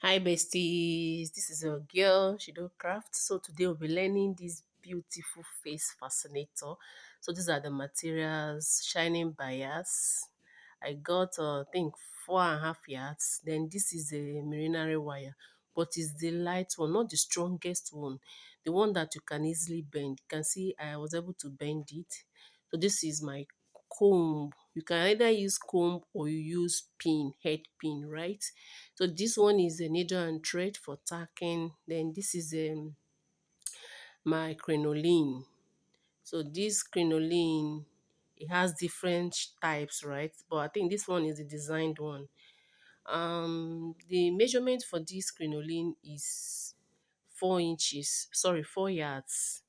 Hi besties, this is your girl Shido Craft. So today we'll be learning this beautiful face fascinator. So these are the materials: shining bias. I got I think 4.5 yards. Then this is a marinary wire, but it's the light one, not the strongest one. The one that you can easily bend. You can see I was able to bend it. So this is my comb. You can either use comb or you use pin, head pin, right? So this one is a needle and thread for tacking. Then this is my crinoline. So this crinoline, it has different types, right? But I think this one is the designed one. The measurement for this crinoline is 4 inches. Sorry, 4 yards.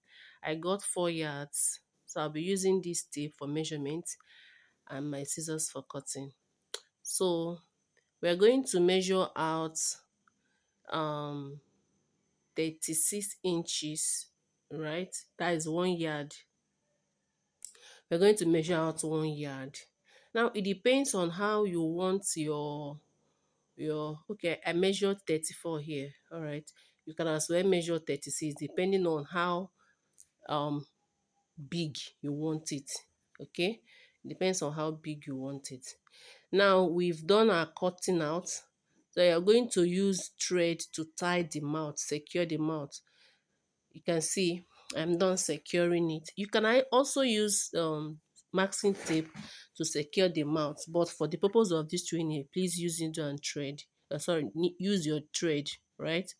I got 4 yards. So I'll be using this tape for measurement and my scissors for cutting. So we're going to measure out um 36 inches, right? That is 1 yard. We're going to measure out 1 yard. Now it depends on how you want your okay, I measured 34 here. All right. You can as well measure 36 depending on how um big you want it. Okay, depends on how big you want it. Now we've done our cutting out. So you're going to use thread to tie the mouth, secure the mouth. You can see I'm done securing it. You can also use masking tape to secure the mouth, but for the purpose of this training, please use needle and thread. Use your thread, right?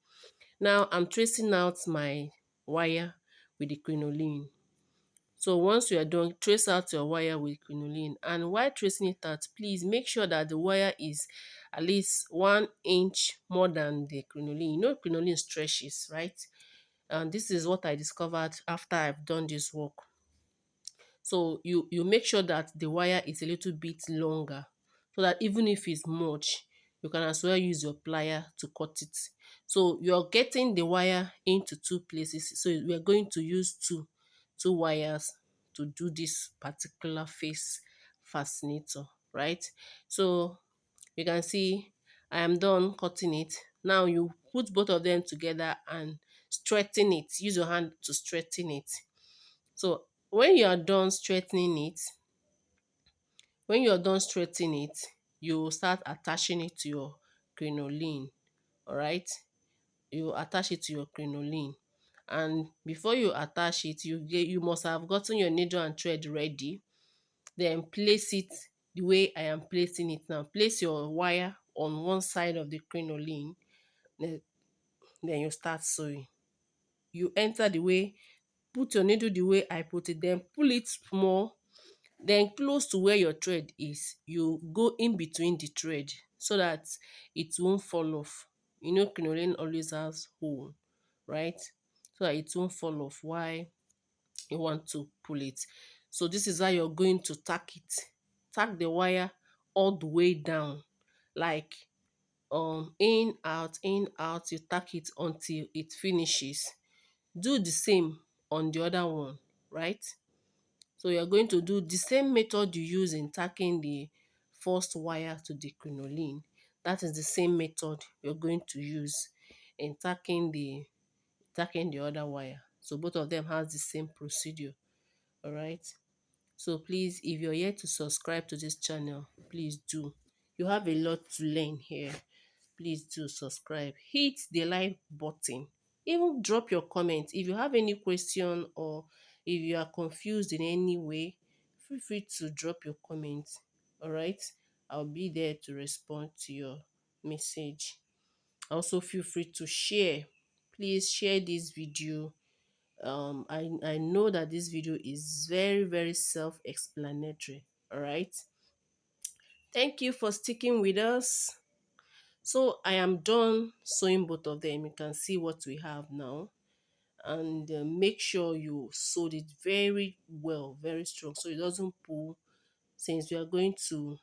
Now I'm tracing out my wire with the crinoline. So once you are done, trace out your wire with crinoline, and while tracing it out, please make sure that the wire is at least 1 inch more than the crinoline. You know crinoline stretches, right? And this is what I discovered after I've done this work. So you make sure that the wire is a little bit longer, so that even if it's much, you can as well use your plier to cut it. So you're getting the wire into two places. So we're going to use two wires to do this particular face fascinator, right? So you can see I am done cutting it. Now you put both of them together and straighten it. Use your hand to straighten it. So when you're done straightening it, you start attaching it to your crinoline. All right, you attach it to your crinoline, and before you attach it, you must have gotten your needle and thread ready. Then place it the way I am placing it now. Place your wire on one side of the crinoline. Then you start sewing. You enter the way, put your needle the way I put it, then pull it small, then close to where your thread is. You go in between the thread so that it won't fall off. You know crinoline always has hole, right? So that it won't fall off while you want to pull it. So this is how you're going to tack it. Tack the wire all the way down, like in out, you tack it until it finishes. Do the same on the other one, right? So you're going to do the same method you use in tacking the first wire to the crinoline. That is the same method you're going to use in tacking the other wire. So both of them has the same procedure. All right. So please, if you're yet to subscribe to this channel, please do. You have a lot to learn here. Please do subscribe. Hit the like button. Even drop your comment. If you have any question or if you are confused in any way, feel free to drop your comment. All right. I'll be there to respond to your message. Also, feel free to share. Please share this video. I know that this video is very self-explanatory. All right. Thank you for sticking with us. So I am done sewing both of them. You can see what we have now, and make sure you sewed it very well, very strong, so it doesn't pull. Since we are going to,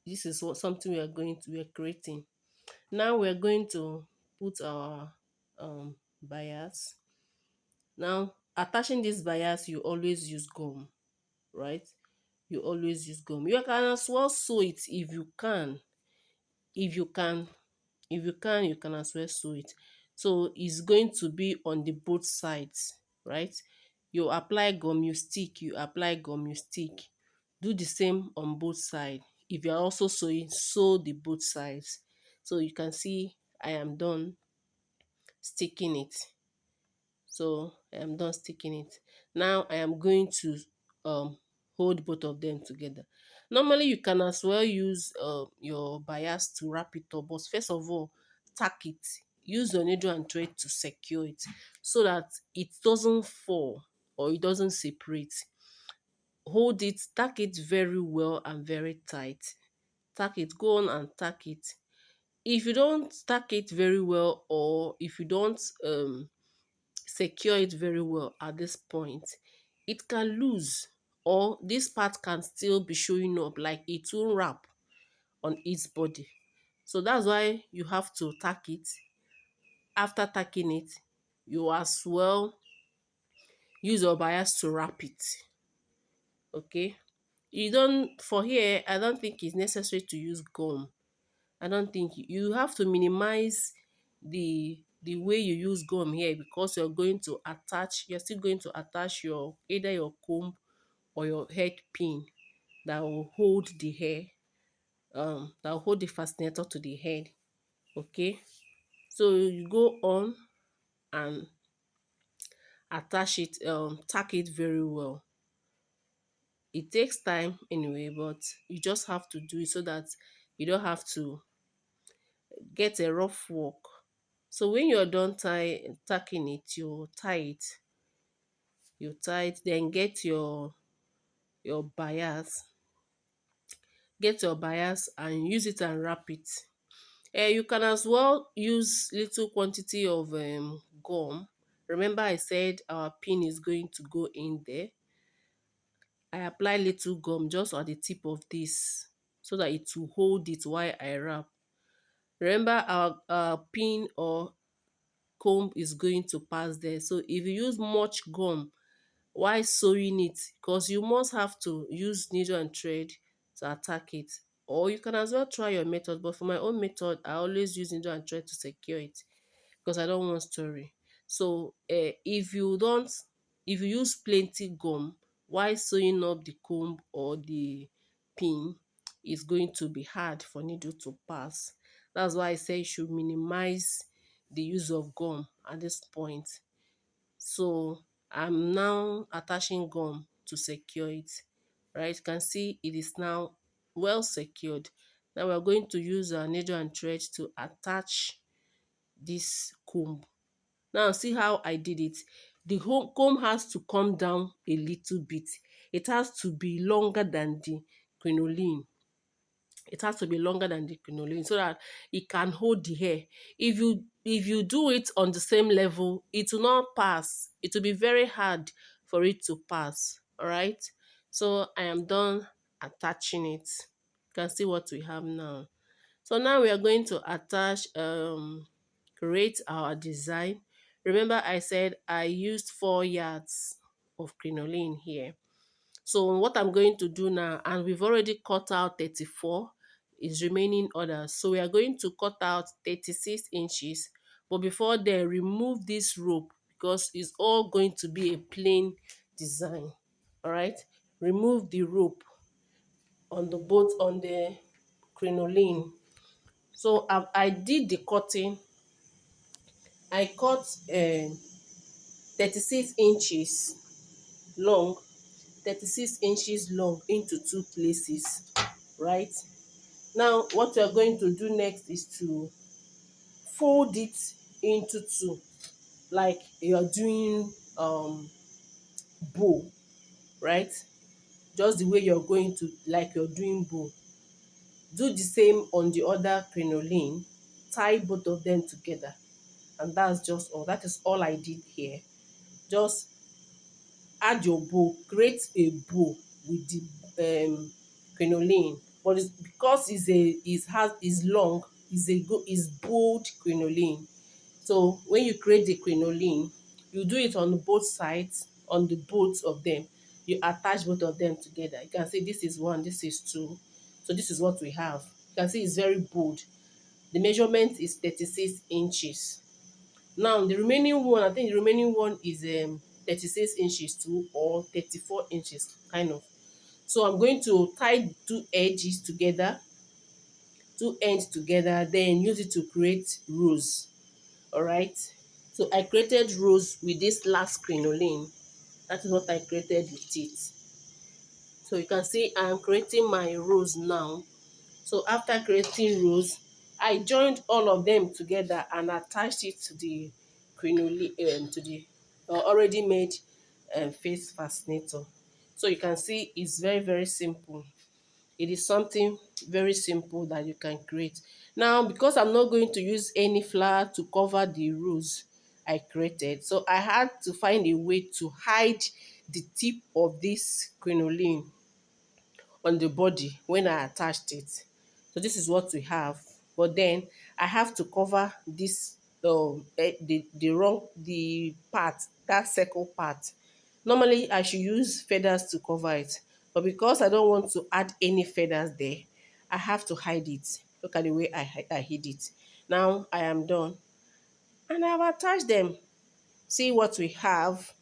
this is what something we are creating. Now we are going to put our bias. Now attaching this bias, you always use gum, right? You always use gum. You can as well sew it if you can. If you can If you can as well sew it. So it's going to be on the both sides, right? You apply gum, you stick, you apply gum, you stick. Do the same on both sides. If you are also sewing, sew the both sides. So you can see I am done sticking it. So I am done sticking it. Now I am going to hold both of them together. Normally you can as well use your bias to wrap it up, but first of all, tack it. Use your needle and thread to secure it so that it doesn't fall or it doesn't separate. Hold it, tack it very well and very tight. Tack it, go on and tack it. If you don't tack it very well, or if you don't secure it very well at this point, it can lose, or this part can still be showing up like it will wrap on its body. So that's why you have to tack it. After tacking it, you as well use your bias to wrap it. Okay, you don't, for here I don't think it's necessary to use gum. I don't think you have to minimize the way you use gum here, because you're still going to attach your either your comb or your head pin that will hold the hair, that will hold the fascinator to the head. Okay, so you go on and attach it, tack it very well. It takes time anyway, but you just have to do it so that you don't have to get a rough work. So when you're done tacking it, you tie it, then get your bias and use it and wrap it. You can as well use little quantity of gum. Remember I said our pin is going to go in there. I apply little gum just at the tip of this so that it will hold it while I wrap. Remember our pin or comb is going to pass there. So if you use much gum while sewing it, because you must have to use needle and thread to attack it, or you can as well try your method, but for my own method I always use needle and thread to secure it because I don't want story. So if you use plenty gum while sewing up the comb or the pin, it's going to be hard for needle to pass. That's why I say you should minimize the use of gum at this point. So I'm now attaching gum to secure it. Right, you can see it is now well secured. Now we're going to use our needle and thread to attach this comb. Now see how I did it. The comb has to come down a little bit. It has to be longer than the crinoline. It has to be longer than the crinoline so that it can hold the hair. If you do it on the same level, it will not pass. It will be very hard for it to pass. All right. So I am done attaching it. You can see what we have now. So now we are going to create our design. Remember I said I used 4 yards of crinoline here. So what I'm going to do now, and we've already cut out 34, is remaining others. So we are going to cut out 36 inches. But before then, remove this rope because it's all going to be a plain design. All right. Remove the rope on the crinoline. So I did the cutting. I cut 36 inches long, 36 inches long into two places, right? Now what we are going to do next is to fold it into two, like you're doing bow, right? Just the way you're going to, like you're doing bow. Do the same on the other crinoline. Tie both of them together, and that's just all. That is all I did here. Just add your bow, create a bow with the crinoline, but it's because is long, is bold crinoline. So when you create the crinoline, you do it on both sides, on the both of them. You attach both of them together. You can see this is one, this is two. So this is what we have. You can see it's very bold. The measurement is 36 inches. Now the remaining one, I think the remaining one is 36 inches too, or 34 inches kind of. So I'm going to tie two edges together, two ends together, then use it to create rows. All right. So I created rows with this last crinoline. That is what I created with it. So you can see I'm creating my rows now. So after creating rows, I joined all of them together and attached it to the crinoline, to the already made face fascinator. So you can see it's very, very simple. It is something very simple that you can create. Now, because I'm not going to use any flower to cover the rows I created, so I had to find a way to hide the tip of this crinoline on the body when I attached it. So this is what we have. But then I have to cover this the part, that circle part. Normally I should use feathers to cover it, but because I don't want to add any feathers there, I have to hide it. Look at the way I hid it. Now I am done and I have attached them. See what we have.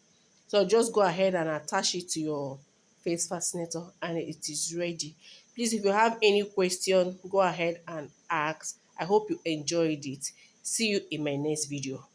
So just go ahead and attach it to your face fascinator and it is ready. Please, if you have any question, go ahead and ask. I hope you enjoyed it. See you in my next video.